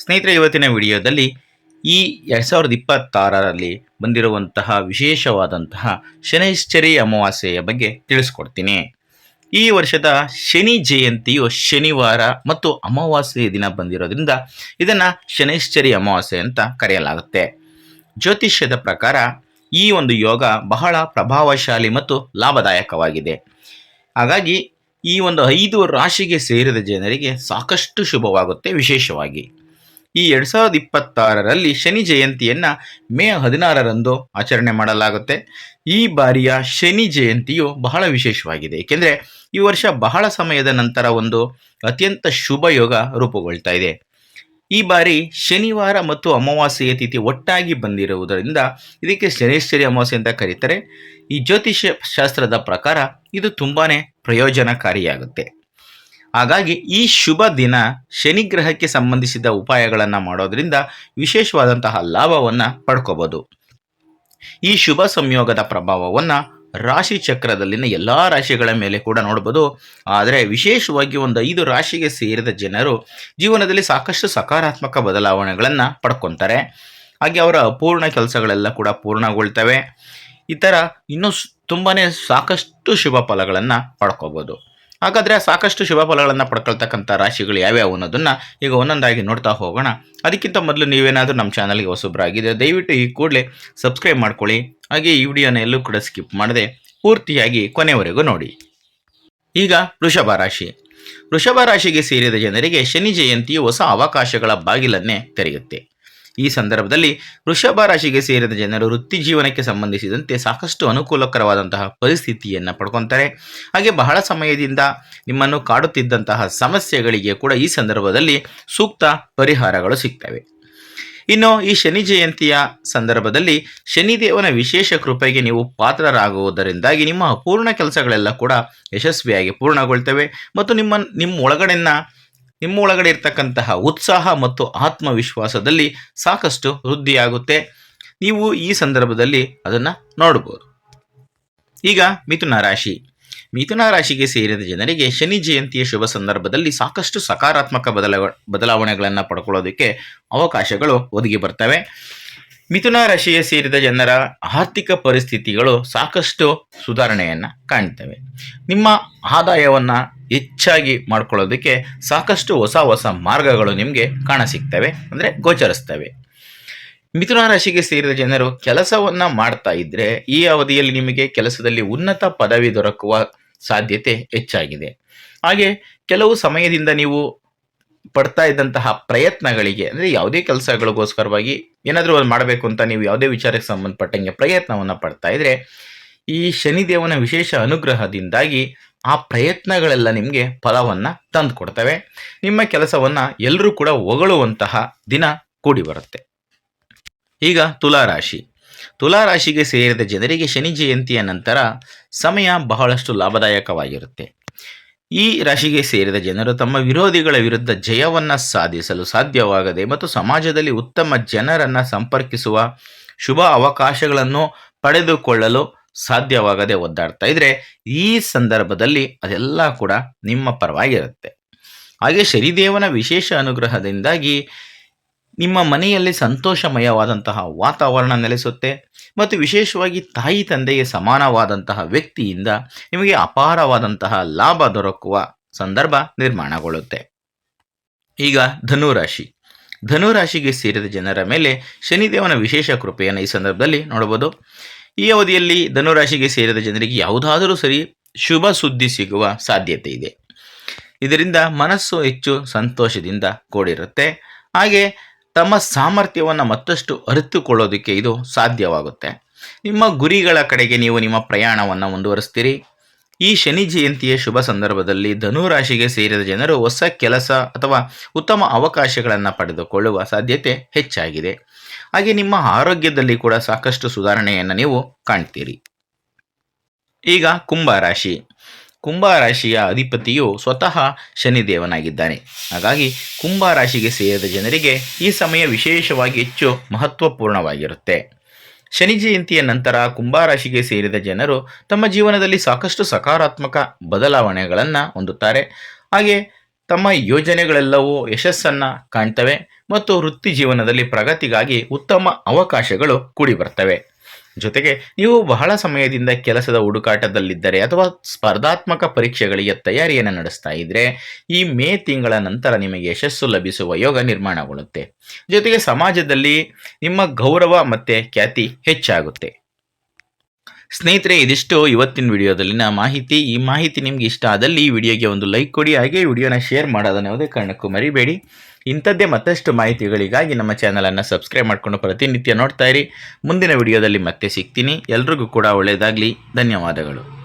ಸ್ನೇಹಿತರೆ, ಇವತ್ತಿನ ವಿಡಿಯೋದಲ್ಲಿ ಈ 2026ರಲ್ಲಿ ಬಂದಿರುವಂತಹ ವಿಶೇಷವಾದಂತಹ ಶನೈಶ್ಚರಿ ಅಮಾವಾಸ್ಯೆಯ ಬಗ್ಗೆ ತಿಳಿಸ್ಕೊಡ್ತೀನಿ. ಈ ವರ್ಷದ ಶನಿ ಜಯಂತಿಯು ಶನಿವಾರ ಮತ್ತು ಅಮಾವಾಸ್ಯೆಯ ದಿನ ಬಂದಿರೋದ್ರಿಂದ ಇದನ್ನು ಶನೈಶ್ಚರಿ ಅಮಾವಾಸ್ಯೆ ಅಂತ ಕರೆಯಲಾಗುತ್ತೆ. ಜ್ಯೋತಿಷ್ಯದ ಪ್ರಕಾರ ಈ ಒಂದು ಯೋಗ ಬಹಳ ಪ್ರಭಾವಶಾಲಿ ಮತ್ತು ಲಾಭದಾಯಕವಾಗಿದೆ. ಹಾಗಾಗಿ ಈ ಒಂದು 5 ರಾಶಿಗೆ ಸೇರಿದ ಜನರಿಗೆ ಸಾಕಷ್ಟು ಶುಭವಾಗುತ್ತೆ. ವಿಶೇಷವಾಗಿ ಈ 2026ರಲ್ಲಿ ಶನಿ ಜಯಂತಿಯನ್ನು ಮೇ 16ರಂದು ಆಚರಣೆ ಮಾಡಲಾಗುತ್ತೆ. ಈ ಬಾರಿಯ ಶನಿ ಜಯಂತಿಯು ಬಹಳ ವಿಶೇಷವಾಗಿದೆ, ಏಕೆಂದರೆ ಈ ವರ್ಷ ಬಹಳ ಸಮಯದ ನಂತರ ಒಂದು ಅತ್ಯಂತ ಶುಭ ಯೋಗ ರೂಪುಗೊಳ್ತಾ ಇದೆ. ಈ ಬಾರಿ ಶನಿವಾರ ಮತ್ತು ಅಮಾವಾಸ್ಯೆಯ ತಿಥಿ ಒಟ್ಟಾಗಿ ಬಂದಿರುವುದರಿಂದ ಇದಕ್ಕೆ ಶನೈಶ್ಚರಿ ಅಮಾವಾಸ್ಯೆ ಅಂತ ಕರೀತಾರೆ. ಈ ಜ್ಯೋತಿಷ್ಯ ಶಾಸ್ತ್ರದ ಪ್ರಕಾರ ಇದು ತುಂಬಾ ಪ್ರಯೋಜನಕಾರಿಯಾಗುತ್ತೆ. ಹಾಗಾಗಿ ಈ ಶುಭ ದಿನ ಶನಿ ಗ್ರಹಕ್ಕೆ ಸಂಬಂಧಿಸಿದ ಉಪಾಯಗಳನ್ನು ಮಾಡೋದ್ರಿಂದ ವಿಶೇಷವಾದಂತಹ ಲಾಭವನ್ನು ಪಡ್ಕೋಬಹುದು. ಈ ಶುಭ ಸಂಯೋಗದ ಪ್ರಭಾವವನ್ನು ರಾಶಿ ಚಕ್ರದಲ್ಲಿನ ಎಲ್ಲ ರಾಶಿಗಳ ಮೇಲೆ ಕೂಡ ನೋಡ್ಬೋದು. ಆದರೆ ವಿಶೇಷವಾಗಿ ಒಂದು 5 ರಾಶಿಗೆ ಸೇರಿದ ಜನರು ಜೀವನದಲ್ಲಿ ಸಾಕಷ್ಟು ಸಕಾರಾತ್ಮಕ ಬದಲಾವಣೆಗಳನ್ನು ಪಡ್ಕೊತಾರೆ. ಹಾಗೆ ಅವರ ಅಪೂರ್ಣ ಕೆಲಸಗಳೆಲ್ಲ ಕೂಡ ಪೂರ್ಣಗೊಳ್ತವೆ. ಈ ಥರ ಇನ್ನೂ ತುಂಬಾ ಸಾಕಷ್ಟು ಶುಭ ಫಲಗಳನ್ನು ಪಡ್ಕೋಬೋದು. ಹಾಗಾದರೆ ಸಾಕಷ್ಟು ಶುಭ ಫಲಗಳನ್ನು ಪಡ್ಕೊಳ್ತಕ್ಕಂಥ ರಾಶಿಗಳು ಯಾವ್ಯಾವು ಅನ್ನೋದನ್ನು ಈಗ ಒಂದೊಂದಾಗಿ ನೋಡ್ತಾ ಹೋಗೋಣ. ಅದಕ್ಕಿಂತ ಮೊದಲು ನೀವೇನಾದರೂ ನಮ್ಮ ಚಾನಲ್ಗೆ ಹೊಸಬ್ರಾಗಿದೆ, ದಯವಿಟ್ಟು ಈ ಕೂಡಲೇ ಸಬ್ಸ್ಕ್ರೈಬ್ ಮಾಡ್ಕೊಳ್ಳಿ. ಹಾಗೆ ಈ ವಿಡಿಯೋನ ಎಲ್ಲೂ ಕೂಡ ಸ್ಕಿಪ್ ಮಾಡದೆ ಪೂರ್ತಿಯಾಗಿ ಕೊನೆವರೆಗೂ ನೋಡಿ. ಈಗ ವೃಷಭ ರಾಶಿ. ವೃಷಭ ರಾಶಿಗೆ ಸೇರಿದ ಜನರಿಗೆ ಶನಿ ಜಯಂತಿಯು ಹೊಸ ಅವಕಾಶಗಳ ಬಾಗಿಲನ್ನೇ ತೆರೆಯುತ್ತೆ. ಈ ಸಂದರ್ಭದಲ್ಲಿ ವೃಷಭ ರಾಶಿಗೆ ಸೇರಿದ ಜನರು ವೃತ್ತಿ ಜೀವನಕ್ಕೆ ಸಂಬಂಧಿಸಿದಂತೆ ಸಾಕಷ್ಟು ಅನುಕೂಲಕರವಾದಂತಹ ಪರಿಸ್ಥಿತಿಯನ್ನು ಪಡ್ಕೊತಾರೆ. ಹಾಗೆ ಬಹಳ ಸಮಯದಿಂದ ನಿಮ್ಮನ್ನು ಕಾಡುತ್ತಿದ್ದಂತಹ ಸಮಸ್ಯೆಗಳಿಗೆ ಕೂಡ ಈ ಸಂದರ್ಭದಲ್ಲಿ ಸೂಕ್ತ ಪರಿಹಾರಗಳು ಸಿಗ್ತವೆ. ಇನ್ನು ಈ ಶನಿ ಜಯಂತಿಯ ಸಂದರ್ಭದಲ್ಲಿ ಶನಿದೇವನ ವಿಶೇಷ ಕೃಪೆಗೆ ನೀವು ಪಾತ್ರರಾಗುವುದರಿಂದಾಗಿ ನಿಮ್ಮ ಅಪೂರ್ಣ ಕೆಲಸಗಳೆಲ್ಲ ಕೂಡ ಯಶಸ್ವಿಯಾಗಿ ಪೂರ್ಣಗೊಳ್ತವೆ ಮತ್ತು ನಿಮ್ಮ ಒಳಗಡೆ ಇರ್ತಕ್ಕಂತಹ ಉತ್ಸಾಹ ಮತ್ತು ಆತ್ಮವಿಶ್ವಾಸದಲ್ಲಿ ಸಾಕಷ್ಟು ವೃದ್ಧಿಯಾಗುತ್ತೆ. ನೀವು ಈ ಸಂದರ್ಭದಲ್ಲಿ ಅದನ್ನು ನೋಡ್ಬೋದು. ಈಗ ಮಿಥುನ ರಾಶಿ. ಮಿಥುನ ರಾಶಿಗೆ ಸೇರಿದ ಜನರಿಗೆ ಶನಿ ಜಯಂತಿಯ ಶುಭ ಸಂದರ್ಭದಲ್ಲಿ ಸಾಕಷ್ಟು ಸಕಾರಾತ್ಮಕ ಬದಲಾವಣೆಗಳನ್ನು ಪಡ್ಕೊಳ್ಳೋದಕ್ಕೆ ಅವಕಾಶಗಳು ಒದಗಿ ಬರ್ತವೆ. ಮಿಥುನ ರಾಶಿಯ ಸೇರಿದ ಜನರ ಆರ್ಥಿಕ ಪರಿಸ್ಥಿತಿಗಳು ಸಾಕಷ್ಟು ಸುಧಾರಣೆಯನ್ನು ಕಾಣ್ತವೆ. ನಿಮ್ಮ ಆದಾಯವನ್ನು ಹೆಚ್ಚಾಗಿ ಮಾಡ್ಕೊಳ್ಳೋದಕ್ಕೆ ಸಾಕಷ್ಟು ಹೊಸ ಮಾರ್ಗಗಳು ನಿಮಗೆ ಕಾಣಸಿಗ್ತವೆ, ಅಂದರೆ ಗೋಚರಿಸ್ತವೆ. ಮಿಥುನ ರಾಶಿಗೆ ಸೇರಿದ ಜನರು ಕೆಲಸವನ್ನು ಮಾಡ್ತಾ ಇದ್ದರೆ ಈ ಅವಧಿಯಲ್ಲಿ ನಿಮಗೆ ಕೆಲಸದಲ್ಲಿ ಉನ್ನತ ಪದವಿ ದೊರಕುವ ಸಾಧ್ಯತೆ ಹೆಚ್ಚಾಗಿದೆ. ಹಾಗೆ ಕೆಲವು ಸಮಯದಿಂದ ನೀವು ಪಡ್ತಾ ಇದ್ದಂತಹ ಪ್ರಯತ್ನಗಳಿಗೆ, ಅಂದರೆ ಯಾವುದೇ ಕೆಲಸಗಳಿಗೋಸ್ಕರವಾಗಿ ಏನಾದರೂ ಒಂದು ಮಾಡಬೇಕು ಅಂತ ನೀವು ಯಾವುದೇ ವಿಚಾರಕ್ಕೆ ಸಂಬಂಧಪಟ್ಟಂಗೆ ಪ್ರಯತ್ನವನ್ನು ಪಡ್ತಾ ಇದ್ದರೆ ಈ ಶನಿದೇವನ ವಿಶೇಷ ಅನುಗ್ರಹದಿಂದಾಗಿ ಆ ಪ್ರಯತ್ನಗಳೆಲ್ಲ ನಿಮಗೆ ಫಲವನ್ನು ತಂದು ಕೊಡ್ತವೆ. ನಿಮ್ಮ ಕೆಲಸವನ್ನು ಎಲ್ಲರೂ ಕೂಡ ಹೊಗಳುವಂತಹ ದಿನ ಕೂಡಿ ಬರುತ್ತೆ. ಈಗ ತುಲಾರಾಶಿ. ತುಲಾರಾಶಿಗೆ ಸೇರಿದ ಜನರಿಗೆ ಶನಿ ಜಯಂತಿಯ ನಂತರ ಸಮಯ ಬಹಳಷ್ಟು ಲಾಭದಾಯಕವಾಗಿರುತ್ತೆ. ಈ ರಾಶಿಗೆ ಸೇರಿದ ಜನರು ತಮ್ಮ ವಿರೋಧಿಗಳ ವಿರುದ್ಧ ಜಯವನ್ನು ಸಾಧಿಸಲು ಸಾಧ್ಯವಾಗದೆ ಮತ್ತು ಸಮಾಜದಲ್ಲಿ ಉತ್ತಮ ಜನರನ್ನು ಸಂಪರ್ಕಿಸುವ ಶುಭ ಅವಕಾಶಗಳನ್ನು ಪಡೆದುಕೊಳ್ಳಲು ಸಾಧ್ಯವಾಗದೆ ಒದ್ದಾಡ್ತಾ ಇದ್ರೆ ಈ ಸಂದರ್ಭದಲ್ಲಿ ಅದೆಲ್ಲ ಕೂಡ ನಿಮ್ಮ ಪರವಾಗಿರುತ್ತೆ. ಹಾಗೆ ಶನಿದೇವನ ವಿಶೇಷ ಅನುಗ್ರಹದಿಂದಾಗಿ ನಿಮ್ಮ ಮನೆಯಲ್ಲಿ ಸಂತೋಷಮಯವಾದಂತಹ ವಾತಾವರಣ ನೆಲೆಸುತ್ತೆ ಮತ್ತು ವಿಶೇಷವಾಗಿ ತಾಯಿ ತಂದೆಗೆ ಸಮಾನವಾದಂತಹ ವ್ಯಕ್ತಿಯಿಂದ ನಿಮಗೆ ಅಪಾರವಾದಂತಹ ಲಾಭ ದೊರಕುವ ಸಂದರ್ಭ ನಿರ್ಮಾಣಗೊಳ್ಳುತ್ತೆ. ಈಗ ಧನುರಾಶಿ. ಧನುರಾಶಿಗೆ ಸೇರಿದ ಜನರ ಮೇಲೆ ಶನಿದೇವನ ವಿಶೇಷ ಕೃಪೆಯನ್ನು ಈ ಸಂದರ್ಭದಲ್ಲಿ ನೋಡಬಹುದು. ಈ ಅವಧಿಯಲ್ಲಿ ಧನುರಾಶಿಗೆ ಸೇರಿದ ಜನರಿಗೆ ಯಾವುದಾದರೂ ಸರಿ ಶುಭ ಸುದ್ದಿ ಸಿಗುವ ಸಾಧ್ಯತೆ ಇದೆ. ಇದರಿಂದ ಮನಸ್ಸು ಹೆಚ್ಚು ಸಂತೋಷದಿಂದ ಕೂಡಿರುತ್ತೆ. ಹಾಗೆ ತಮ್ಮ ಸಾಮರ್ಥ್ಯವನ್ನು ಮತ್ತಷ್ಟು ಅರಿತುಕೊಳ್ಳೋದಕ್ಕೆ ಇದು ಸಾಧ್ಯವಾಗುತ್ತೆ. ನಿಮ್ಮ ಗುರಿಗಳ ಕಡೆಗೆ ನೀವು ನಿಮ್ಮ ಪ್ರಯಾಣವನ್ನು ಮುಂದುವರಿಸ್ತೀರಿ. ಈ ಶನಿ ಜಯಂತಿಯ ಶುಭ ಸಂದರ್ಭದಲ್ಲಿ ಧನುರಾಶಿಗೆ ಸೇರಿದ ಜನರು ಹೊಸ ಕೆಲಸ ಅಥವಾ ಉತ್ತಮ ಅವಕಾಶಗಳನ್ನು ಪಡೆದುಕೊಳ್ಳುವ ಸಾಧ್ಯತೆ ಹೆಚ್ಚಾಗಿದೆ. ಹಾಗೆ ನಿಮ್ಮ ಆರೋಗ್ಯದಲ್ಲಿ ಕೂಡ ಸಾಕಷ್ಟು ಸುಧಾರಣೆಯನ್ನು ನೀವು ಕಾಣ್ತೀರಿ. ಈಗ ಕುಂಭರಾಶಿ. ಕುಂಭರಾಶಿಯ ಅಧಿಪತಿಯು ಸ್ವತಃ ಶನಿದೇವನಾಗಿದ್ದಾನೆ. ಹಾಗಾಗಿ ಕುಂಭರಾಶಿಗೆ ಸೇರಿದ ಜನರಿಗೆ ಈ ಸಮಯ ವಿಶೇಷವಾಗಿ ಹೆಚ್ಚು ಮಹತ್ವಪೂರ್ಣವಾಗಿರುತ್ತೆ. ಶನಿ ಜಯಂತಿಯ ನಂತರ ಕುಂಭರಾಶಿಗೆ ಸೇರಿದ ಜನರು ತಮ್ಮ ಜೀವನದಲ್ಲಿ ಸಾಕಷ್ಟು ಸಕಾರಾತ್ಮಕ ಬದಲಾವಣೆಗಳನ್ನು ಹೊಂದುತ್ತಾರೆ. ಹಾಗೆ ತಮ್ಮ ಯೋಜನೆಗಳೆಲ್ಲವೂ ಯಶಸ್ಸನ್ನು ಕಾಣ್ತವೆ ಮತ್ತು ವೃತ್ತಿ ಜೀವನದಲ್ಲಿ ಪ್ರಗತಿಗಾಗಿ ಉತ್ತಮ ಅವಕಾಶಗಳು ಕೂಡಿ ಬರ್ತವೆ. ಜೊತೆಗೆ ನೀವು ಬಹಳ ಸಮಯದಿಂದ ಕೆಲಸದ ಹುಡುಕಾಟದಲ್ಲಿದ್ದರೆ ಅಥವಾ ಸ್ಪರ್ಧಾತ್ಮಕ ಪರೀಕ್ಷೆಗಳಿಗೆ ತಯಾರಿಯನ್ನು ನಡೆಸ್ತಾ ಇದ್ದರೆ ಈ ಮೇ ತಿಂಗಳ ನಂತರ ನಿಮಗೆ ಯಶಸ್ಸು ಲಭಿಸುವ ಯೋಗ ನಿರ್ಮಾಣಗೊಳ್ಳುತ್ತೆ. ಜೊತೆಗೆ ಸಮಾಜದಲ್ಲಿ ನಿಮ್ಮ ಗೌರವ ಮತ್ತು ಖ್ಯಾತಿ ಹೆಚ್ಚಾಗುತ್ತೆ. ಸ್ನೇಹಿತರೆ, ಇದಿಷ್ಟು ಇವತ್ತಿನ ವಿಡಿಯೋದಲ್ಲಿನ ಮಾಹಿತಿ. ಈ ಮಾಹಿತಿ ನಿಮ್ಗೆ ಇಷ್ಟ ಆದಲ್ಲಿ ಈ ವಿಡಿಯೋಗೆ ಒಂದು ಲೈಕ್ ಕೊಡಿ, ಹಾಗೆ ವಿಡಿಯೋನ ಶೇರ್ ಮಾಡೋದನ್ನು ಯಾವುದೇ ಕಾರಣಕ್ಕೂ ಮರಿಬೇಡಿ. ಇಂಥದ್ದೇ ಮತ್ತಷ್ಟು ಮಾಹಿತಿಗಳಿಗಾಗಿ ನಮ್ಮ ಚಾನಲನ್ನು ಸಬ್ಸ್ಕ್ರೈಬ್ ಮಾಡಿಕೊಂಡು ಪ್ರತಿನಿತ್ಯ ನೋಡ್ತಾ ಇರಿ. ಮುಂದಿನ ವಿಡಿಯೋದಲ್ಲಿ ಮತ್ತೆ ಸಿಗ್ತೀನಿ. ಎಲ್ರಿಗೂ ಕೂಡ ಒಳ್ಳೆಯದಾಗಲಿ. ಧನ್ಯವಾದಗಳು.